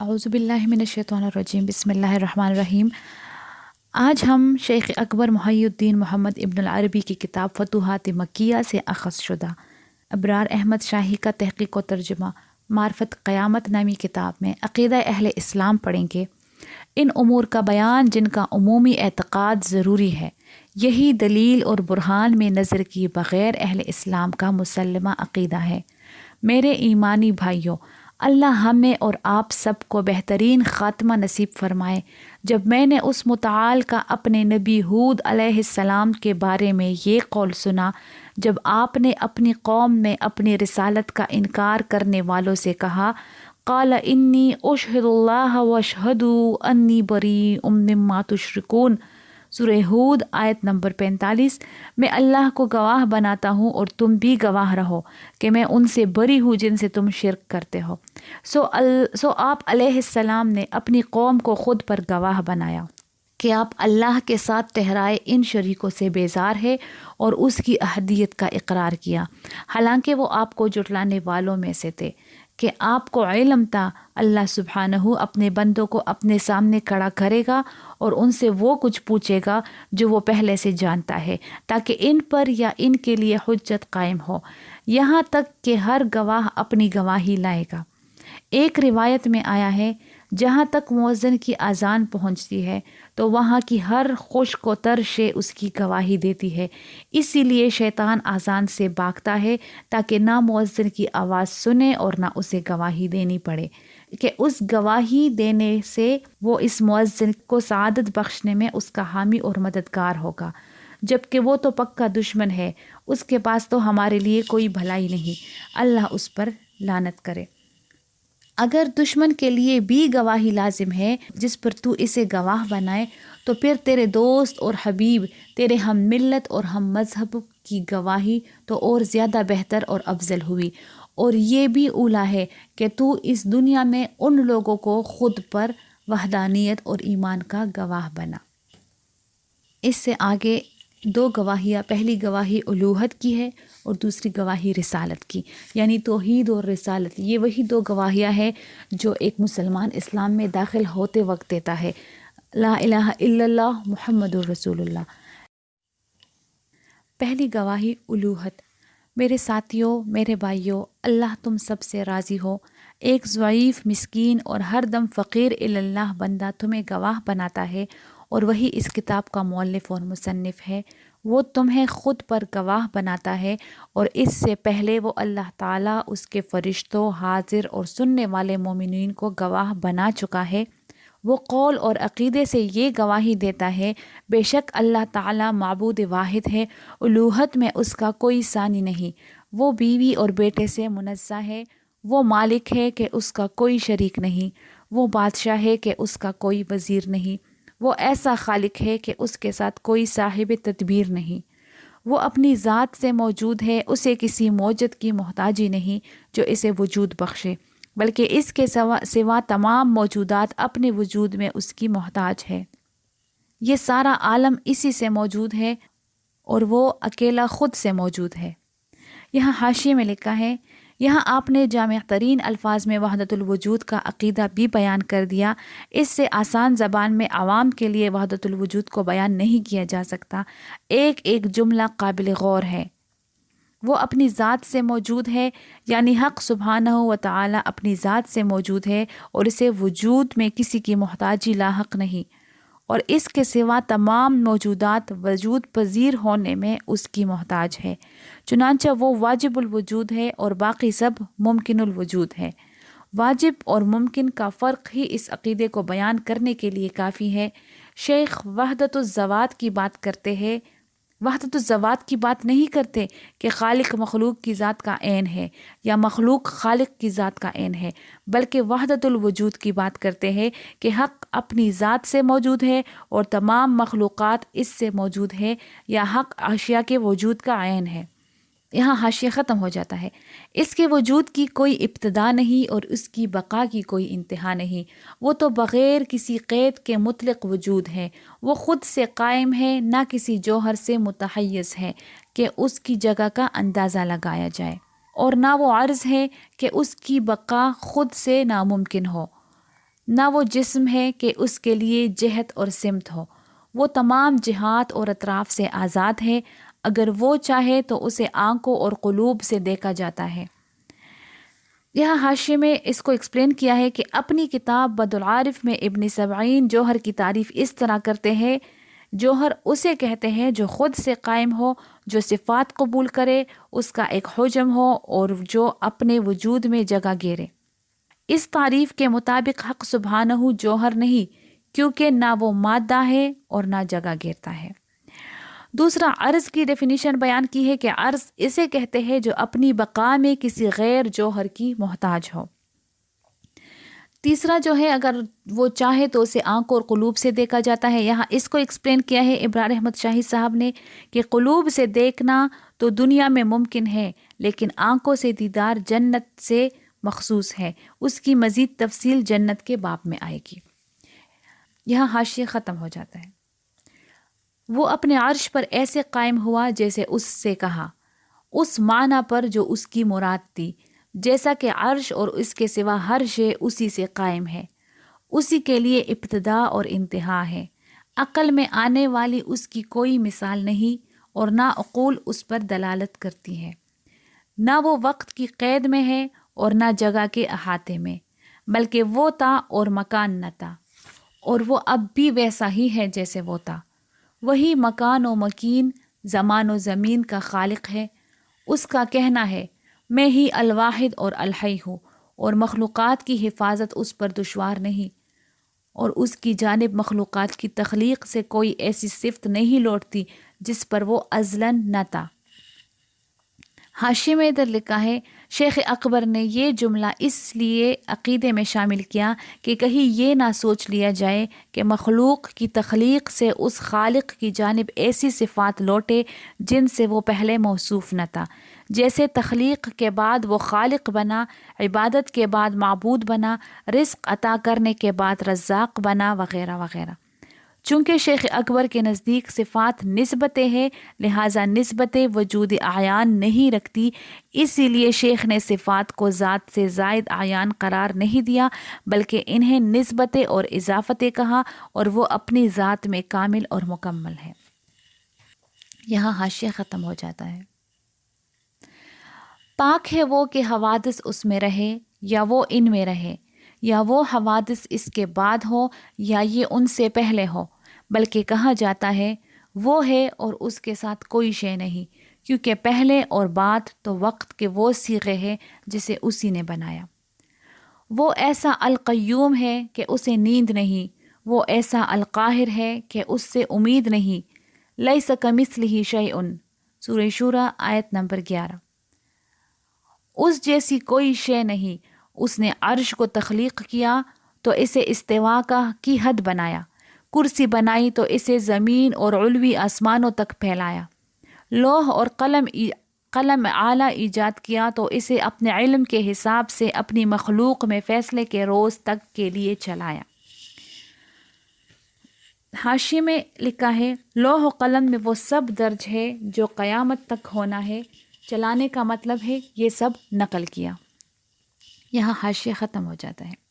اعوذ باللہ من الشیطان الرجیم، بسم اللہ الرحمن الرحیم۔ آج ہم شیخ اکبر محی الدین محمد ابن العربی کی کتاب فتوحات مکیہ سے اخذ شدہ ابرار احمد شاہی کا تحقیق و ترجمہ معرفت قیامت نامی کتاب میں عقیدہ اہل اسلام پڑھیں گے۔ ان امور کا بیان جن کا عمومی اعتقاد ضروری ہے، یہی دلیل اور برہان میں نظر کیے بغیر اہل اسلام کا مسلمہ عقیدہ ہے۔ میرے ایمانی بھائیوں، اللہ ہمیں اور آپ سب کو بہترین خاتمہ نصیب فرمائے۔ جب میں نے اس متعال کا اپنے نبی ہود علیہ السلام کے بارے میں یہ قول سنا، جب آپ نے اپنی قوم میں اپنی رسالت کا انکار کرنے والوں سے کہا، قال انی اشہد اللہ واشہدوا انی بریء مما تشرکون، سورہ ہود آیت نمبر 45۔ میں اللہ کو گواہ بناتا ہوں اور تم بھی گواہ رہو کہ میں ان سے بری ہوں جن سے تم شرک کرتے ہو۔ سو آپ علیہ السلام نے اپنی قوم کو خود پر گواہ بنایا کہ آپ اللہ کے ساتھ ٹھہرائے ان شریکوں سے بیزار ہے اور اس کی احدیت کا اقرار کیا، حالانکہ وہ آپ کو جھٹلانے والوں میں سے تھے، کہ آپ کو علم تھا اللہ سبحانہ اپنے بندوں کو اپنے سامنے کھڑا کرے گا اور ان سے وہ کچھ پوچھے گا جو وہ پہلے سے جانتا ہے، تاکہ ان پر یا ان کے لیے حجت قائم ہو، یہاں تک کہ ہر گواہ اپنی گواہی لائے گا۔ ایک روایت میں آیا ہے، جہاں تک مؤذن کی اذان پہنچتی ہے تو وہاں کی ہر خشک و تر شے اس کی گواہی دیتی ہے، اسی لیے شیطان اذان سے بھاگتا ہے تاکہ نہ مؤذن کی آواز سنے اور نہ اسے گواہی دینی پڑے، کہ اس گواہی دینے سے وہ اس مؤذن کو سعادت بخشنے میں اس کا حامی اور مددگار ہوگا، جبکہ وہ تو پکا دشمن ہے، اس کے پاس تو ہمارے لیے کوئی بھلائی نہیں، اللہ اس پر لعنت کرے۔ اگر دشمن کے لیے بھی گواہی لازم ہے جس پر تو اسے گواہ بنائے، تو پھر تیرے دوست اور حبیب، تیرے ہم ملت اور ہم مذہب کی گواہی تو اور زیادہ بہتر اور افضل ہوئی، اور یہ بھی اولیٰ ہے کہ تو اس دنیا میں ان لوگوں کو خود پر وحدانیت اور ایمان کا گواہ بنا۔ اس سے آگے دو گواہیاں، پہلی گواہی الوہت کی ہے اور دوسری گواہی رسالت کی، یعنی توحید اور رسالت، یہ وہی دو گواہیاں ہیں جو ایک مسلمان اسلام میں داخل ہوتے وقت دیتا ہے، لا الہ الا اللہ محمد الرسول اللہ۔ پہلی گواہی الوہت۔ میرے ساتھیوں، میرے بھائیوں، اللہ تم سب سے راضی ہو۔ ایک ضعیف، مسکین اور ہر دم فقیر اللہ بندہ تمہیں گواہ بناتا ہے، اور وہی اس کتاب کا مؤلف اور مصنف ہے۔ وہ تمہیں خود پر گواہ بناتا ہے، اور اس سے پہلے وہ اللہ تعالیٰ اس کے فرشتوں، حاضر اور سننے والے مومنین کو گواہ بنا چکا ہے۔ وہ قول اور عقیدے سے یہ گواہی دیتا ہے، بے شک اللہ تعالیٰ معبود واحد ہے، الوہت میں اس کا کوئی ثانی نہیں، وہ بیوی اور بیٹے سے منزہ ہے، وہ مالک ہے کہ اس کا کوئی شریک نہیں، وہ بادشاہ ہے کہ اس کا کوئی وزیر نہیں، وہ ایسا خالق ہے کہ اس کے ساتھ کوئی صاحب تدبیر نہیں، وہ اپنی ذات سے موجود ہے، اسے کسی موجد کی محتاجی نہیں جو اسے وجود بخشے، بلکہ اس کے سوا تمام موجودات اپنے وجود میں اس کی محتاج ہے۔ یہ سارا عالم اسی سے موجود ہے اور وہ اکیلا خود سے موجود ہے۔ یہاں حاشیے میں لکھا ہے، یہاں آپ نے جامع ترین الفاظ میں وحدت الوجود کا عقیدہ بھی بیان کر دیا۔ اس سے آسان زبان میں عوام کے لیے وحدت الوجود کو بیان نہیں کیا جا سکتا۔ ایک ایک جملہ قابل غور ہے۔ وہ اپنی ذات سے موجود ہے، یعنی حق سبحانہ و تعالی اپنی ذات سے موجود ہے اور اسے وجود میں کسی کی محتاجی لاحق نہیں، اور اس کے سوا تمام موجودات وجود پذیر ہونے میں اس کی محتاج ہے، چنانچہ وہ واجب الوجود ہے اور باقی سب ممکن الوجود ہے۔ واجب اور ممکن کا فرق ہی اس عقیدے کو بیان کرنے کے لیے کافی ہے۔ شیخ وحدت الذوات کی بات کرتے ہیں، وحدت الذوات کی بات نہیں کرتے کہ خالق مخلوق کی ذات کا عین ہے یا مخلوق خالق کی ذات کا عین ہے، بلکہ وحدت الوجود کی بات کرتے ہیں کہ حق اپنی ذات سے موجود ہے اور تمام مخلوقات اس سے موجود ہے، یا حق اشیاء کے وجود کا عین ہے۔ یہاں حاشیہ ختم ہو جاتا ہے۔ اس کے وجود کی کوئی ابتدا نہیں اور اس کی بقا کی کوئی انتہا نہیں، وہ تو بغیر کسی قید کے مطلق وجود ہے، وہ خود سے قائم ہے، نہ کسی جوہر سے متحیز ہے کہ اس کی جگہ کا اندازہ لگایا جائے، اور نہ وہ عرض ہے کہ اس کی بقا خود سے ناممکن ہو۔ نہ وہ جسم ہے کہ اس کے لیے جہت اور سمت ہو، وہ تمام جہات اور اطراف سے آزاد ہے، اگر وہ چاہے تو اسے آنکھوں اور قلوب سے دیکھا جاتا ہے۔ یہاں حاشیے میں اس کو ایکسپلین کیا ہے کہ اپنی کتاب بدء العارف میں ابن سبعین جوہر کی تعریف اس طرح کرتے ہیں: جوہر اسے کہتے ہیں جو خود سے قائم ہو، جو صفات قبول کرے، اس کا ایک حجم ہو اور جو اپنے وجود میں جگہ گیرے۔ اس تعریف کے مطابق حق سبحانہ جوہر نہیں، کیونکہ نہ وہ مادہ ہے اور نہ جگہ گیرتا ہے۔ دوسرا، عرض کی ڈیفینیشن بیان کی ہے کہ عرض اسے کہتے ہیں جو اپنی بقا میں کسی غیر جوہر کی محتاج ہو۔ تیسرا جو ہے، اگر وہ چاہے تو اسے آنکھ اور قلوب سے دیکھا جاتا ہے۔ یہاں اس کو ایکسپلین کیا ہے ابرار احمد شاہی صاحب نے کہ قلوب سے دیکھنا تو دنیا میں ممکن ہے، لیکن آنکھوں سے دیدار جنت سے مخصوص ہے، اس کی مزید تفصیل جنت کے باب میں آئے گی۔ یہاں حاشیہ ختم ہو جاتا ہے۔ وہ اپنے عرش پر ایسے قائم ہوا جیسے اس سے کہا، اس معنی پر جو اس کی مراد تھی، جیسا کہ عرش اور اس کے سوا ہر شے اسی سے قائم ہے، اسی کے لیے ابتدا اور انتہا ہے، عقل میں آنے والی اس کی کوئی مثال نہیں اور نہ عقول اس پر دلالت کرتی ہے، نہ وہ وقت کی قید میں ہے اور نہ جگہ کے احاطے میں، بلکہ وہ تھا اور مکان نہ تھا، اور وہ اب بھی ویسا ہی ہے جیسے وہ تھا۔ وہی مکان و مکین، زمان و زمین کا خالق ہے۔ اس کا کہنا ہے میں ہی الواحد اور الحی ہوں، اور مخلوقات کی حفاظت اس پر دشوار نہیں، اور اس کی جانب مخلوقات کی تخلیق سے کوئی ایسی صفت نہیں لوٹتی جس پر وہ ازلاً نہ تھا۔ حاشیے میں ادھر لکھا ہے شیخ اکبر نے یہ جملہ اس لیے عقیدے میں شامل کیا کہ کہیں یہ نہ سوچ لیا جائے کہ مخلوق کی تخلیق سے اس خالق کی جانب ایسی صفات لوٹے جن سے وہ پہلے موصوف نہ تھا، جیسے تخلیق کے بعد وہ خالق بنا، عبادت کے بعد معبود بنا، رزق عطا کرنے کے بعد رزاق بنا، وغیرہ وغیرہ۔ چونکہ شیخ اکبر کے نزدیک صفات نسبتیں ہیں، لہٰذا نسبتیں وجود اعیان نہیں رکھتی، اسی لیے شیخ نے صفات کو ذات سے زائد اعیان قرار نہیں دیا، بلکہ انہیں نسبتیں اور اضافتیں کہا، اور وہ اپنی ذات میں کامل اور مکمل ہے۔ یہاں حاشیہ ختم ہو جاتا ہے۔ پاک ہے وہ کہ حوادث اس میں رہے یا وہ ان میں رہے، یا وہ حوادث اس کے بعد ہو یا یہ ان سے پہلے ہو، بلکہ کہا جاتا ہے وہ ہے اور اس کے ساتھ کوئی شے نہیں، کیونکہ پہلے اور بعد تو وقت کے وہ صیغے ہیں جسے اسی نے بنایا۔ وہ ایسا القیوم ہے کہ اسے نیند نہیں، وہ ایسا القاہر ہے کہ اس سے امید نہیں۔ لیس کمثلہ شیء، سورہ شورى آیت نمبر 11۔ اس جیسی کوئی شے نہیں۔ اس نے عرش کو تخلیق کیا تو اسے استوا کی حد بنایا، کرسی بنائی تو اسے زمین اور علوی آسمانوں تک پھیلایا، لوح اور قلم اعلیٰ ایجاد کیا تو اسے اپنے علم کے حساب سے اپنی مخلوق میں فیصلے کے روز تک کے لیے چلایا۔ حاشیے میں لکھا ہے لوح و قلم میں وہ سب درج ہے جو قیامت تک ہونا ہے، چلانے کا مطلب ہے یہ سب نقل کیا۔ یہاں حاشیہ ختم ہو جاتا ہے۔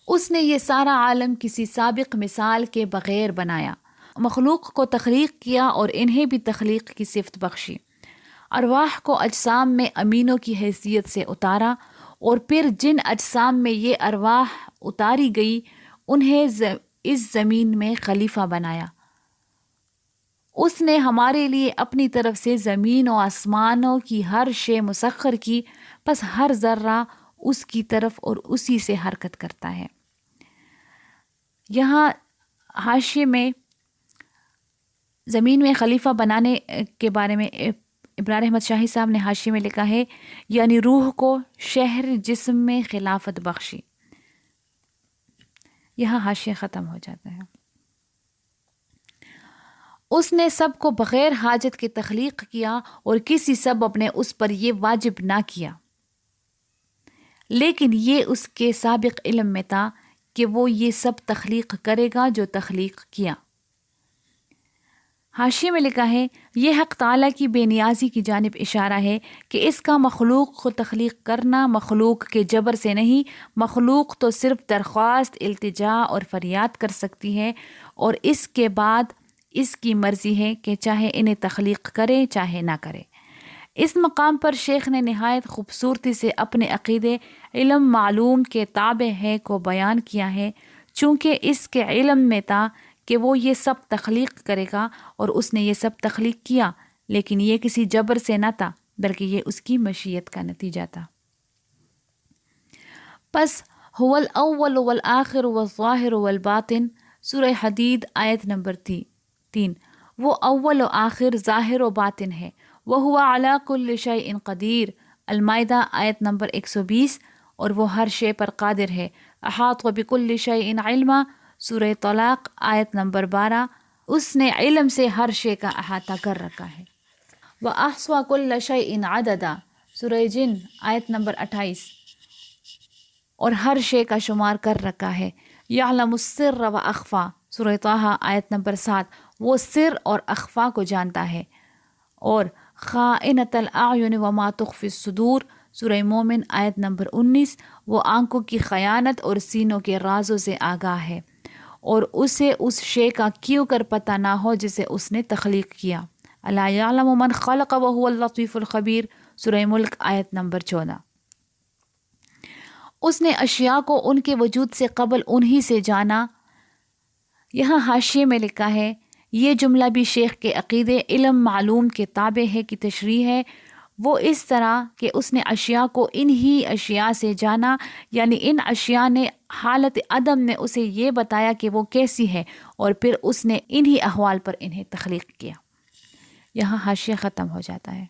اس نے یہ سارا عالم کسی سابق مثال کے بغیر بنایا، مخلوق کو تخلیق کیا اور انہیں بھی تخلیق کی صفت بخشی، ارواح کو اجسام میں امینوں کی حیثیت سے اتارا، اور پھر جن اجسام میں یہ ارواح اتاری گئی انہیں اس زمین میں خلیفہ بنایا۔ اس نے ہمارے لیے اپنی طرف سے زمین و آسمانوں کی ہر شے مسخر کی، پس ہر ذرہ اس کی طرف اور اسی سے حرکت کرتا ہے۔ یہاں حاشیے میں زمین میں خلیفہ بنانے کے بارے میں ابرار احمد شاہی صاحب نے حاشیے میں لکھا ہے یعنی روح کو شہر جسم میں خلافت بخشی۔ یہاں حاشیہ ختم ہو جاتا ہے۔ اس نے سب کو بغیر حاجت کے تخلیق کیا اور کسی سبب نے اس پر یہ واجب نہ کیا، لیکن یہ اس کے سابق علم میں تھا کہ وہ یہ سب تخلیق کرے گا جو تخلیق کیا۔ حاشیے میں لکھا ہے یہ حق تعالیٰ کی بے نیازی کی جانب اشارہ ہے کہ اس کا مخلوق کو تخلیق کرنا مخلوق کے جبر سے نہیں، مخلوق تو صرف درخواست، التجا اور فریاد کر سکتی ہے، اور اس کے بعد اس کی مرضی ہے کہ چاہے انہیں تخلیق کرے چاہے نہ کرے۔ اس مقام پر شیخ نے نہایت خوبصورتی سے اپنے عقیدے علم معلوم کے تابع ہے کو بیان کیا ہے، چونکہ اس کے علم میں تھا کہ وہ یہ سب تخلیق کرے گا، اور اس نے یہ سب تخلیق کیا، لیکن یہ کسی جبر سے نہ تھا بلکہ یہ اس کی مشیت کا نتیجہ تھا۔ پس هو الاول والآخر والظاہر والباطن، سورہ حدید آیت نمبر 3، وہ اول و آخر، ظاہر و باطن ہے۔ وَهُوَ عَلَى كُلِّ شَيْءٍ قدیر، المائدہ آیت نمبر 120، اور وہ ہر شے پر قادر ہے۔ احاط بكل شيء علما، سورہ طلاق آیت نمبر 12، اس نے علم سے ہر شے کا احاطہ کر رکھا ہے۔ وَأَحْصَى كُلَّ شَيْءٍ عَدَدًا، سورہ جن آیت نمبر 28، اور ہر شے کا شمار کر رکھا ہے۔ یعلم السر وأخفا، سورہ طٰہٰ آیت نمبر 7، وہ سر اور اخفا کو جانتا ہے۔ اور خائنۃ الاعین وما تخفی الصدور، سورہ مومن آیت نمبر 19، وہ آنکھوں کی خیانت اور سینوں کے رازوں سے آگاہ ہے، اور اسے اس شے کا کیوں کر پتہ نہ ہو جسے اس نے تخلیق کیا۔ الا یعلم من خلق وهو اللطیف الخبیر، سورہ ملک آیت نمبر 14۔ اس نے اشیاء کو ان کے وجود سے قبل انہی سے جانا۔ یہاں حاشیے میں لکھا ہے یہ جملہ بھی شیخ کے عقیدے علم معلوم کے تابع ہے کی تشریح ہے، وہ اس طرح کہ اس نے اشیاء کو انہی اشیاء سے جانا، یعنی ان اشیاء نے حالت عدم نے اسے یہ بتایا کہ وہ کیسی ہے، اور پھر اس نے انہی احوال پر انہیں تخلیق کیا۔ یہاں حاشیہ ختم ہو جاتا ہے۔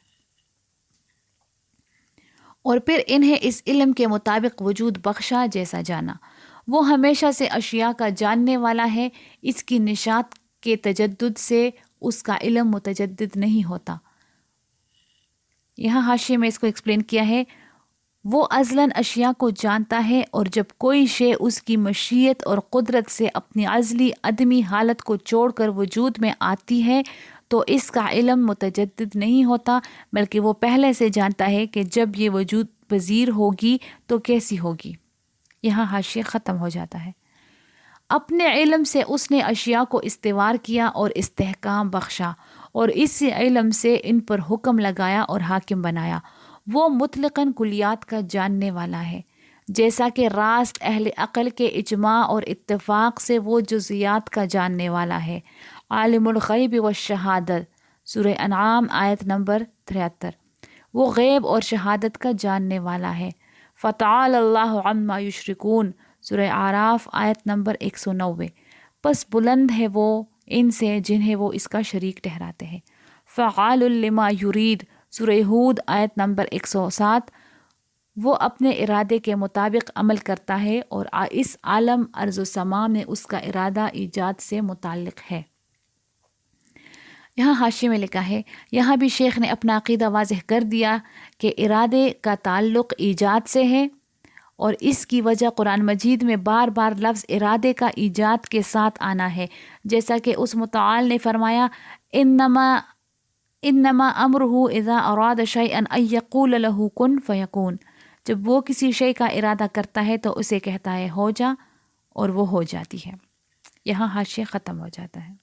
اور پھر انہیں اس علم کے مطابق وجود بخشا جیسا جانا۔ وہ ہمیشہ سے اشیاء کا جاننے والا ہے، اس کی نشاط کے تجدد سے اس کا علم متجدد نہیں ہوتا۔ یہاں حاشیے میں اس کو ایکسپلین کیا ہے، وہ ازلاً اشیاء کو جانتا ہے، اور جب کوئی شے اس کی مشیت اور قدرت سے اپنی ازلی عدمی حالت کو چھوڑ کر وجود میں آتی ہے تو اس کا علم متجدد نہیں ہوتا، بلکہ وہ پہلے سے جانتا ہے کہ جب یہ وجود پذیر ہوگی تو کیسی ہوگی۔ یہاں حاشیہ ختم ہو جاتا ہے۔ اپنے علم سے اس نے اشیاء کو استوار کیا اور استحکام بخشا، اور اس علم سے ان پر حکم لگایا اور حاکم بنایا۔ وہ مطلقاً کلیات کا جاننے والا ہے، جیسا کہ راست اہل عقل کے اجماع اور اتفاق سے وہ جزیات کا جاننے والا ہے۔ عالم الغیب والشہادت، سورہ انعام آیت نمبر 73، وہ غیب اور شہادت کا جاننے والا ہے۔ فتعالی اللہ عما یشرکون، سورہ اعراف آیت نمبر 190، پس بلند ہے وہ ان سے جنہیں وہ اس کا شریک ٹھہراتے ہیں۔ فعال لما یرید، سورہ ہود آیت نمبر 107، وہ اپنے ارادے کے مطابق عمل کرتا ہے، اور اس عالم ارض و سما میں اس کا ارادہ ایجاد سے متعلق ہے۔ یہاں حاشیے میں لکھا ہے یہاں بھی شیخ نے اپنا عقیدہ واضح کر دیا کہ ارادے کا تعلق ایجاد سے ہے، اور اس کی وجہ قرآن مجید میں بار بار لفظ ارادے کا ایجاد کے ساتھ آنا ہے، جیسا کہ اس متعال نے فرمایا انما امرہ اذا اراد شیئا ان یقول له کن فیکون، جب وہ کسی شے کا ارادہ کرتا ہے تو اسے کہتا ہے ہو جا، اور وہ ہو جاتی ہے۔ یہاں حاشیہ ختم ہو جاتا ہے۔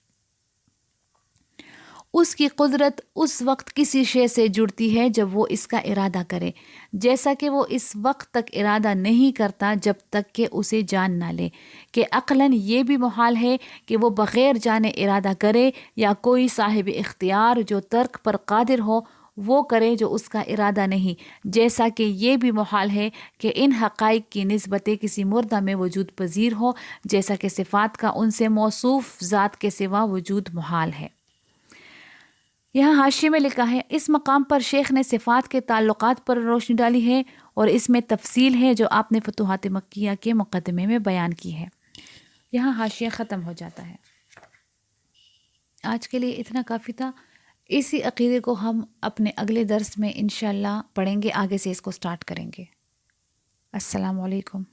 اس کی قدرت اس وقت کسی شے سے جڑتی ہے جب وہ اس کا ارادہ کرے، جیسا کہ وہ اس وقت تک ارادہ نہیں کرتا جب تک کہ اسے جان نہ لے، کہ عقلاً یہ بھی محال ہے کہ وہ بغیر جانے ارادہ کرے، یا کوئی صاحب اختیار جو ترک پر قادر ہو وہ کرے جو اس کا ارادہ نہیں، جیسا کہ یہ بھی محال ہے کہ ان حقائق کی نسبت کسی مردہ میں وجود پذیر ہو، جیسا کہ صفات کا ان سے موصوف ذات کے سوا وجود محال ہے۔ یہاں حاشیے میں لکھا ہے اس مقام پر شیخ نے صفات کے تعلقات پر روشنی ڈالی ہے، اور اس میں تفصیل ہے جو آپ نے فتوحات مکیہ کے مقدمے میں بیان کی ہے۔ یہاں حاشیہ ختم ہو جاتا ہے۔ آج کے لیے اتنا کافی تھا۔ اسی عقیدے کو ہم اپنے اگلے درس میں انشاءاللہ پڑھیں گے، آگے سے اس کو سٹارٹ کریں گے۔ السلام علیکم۔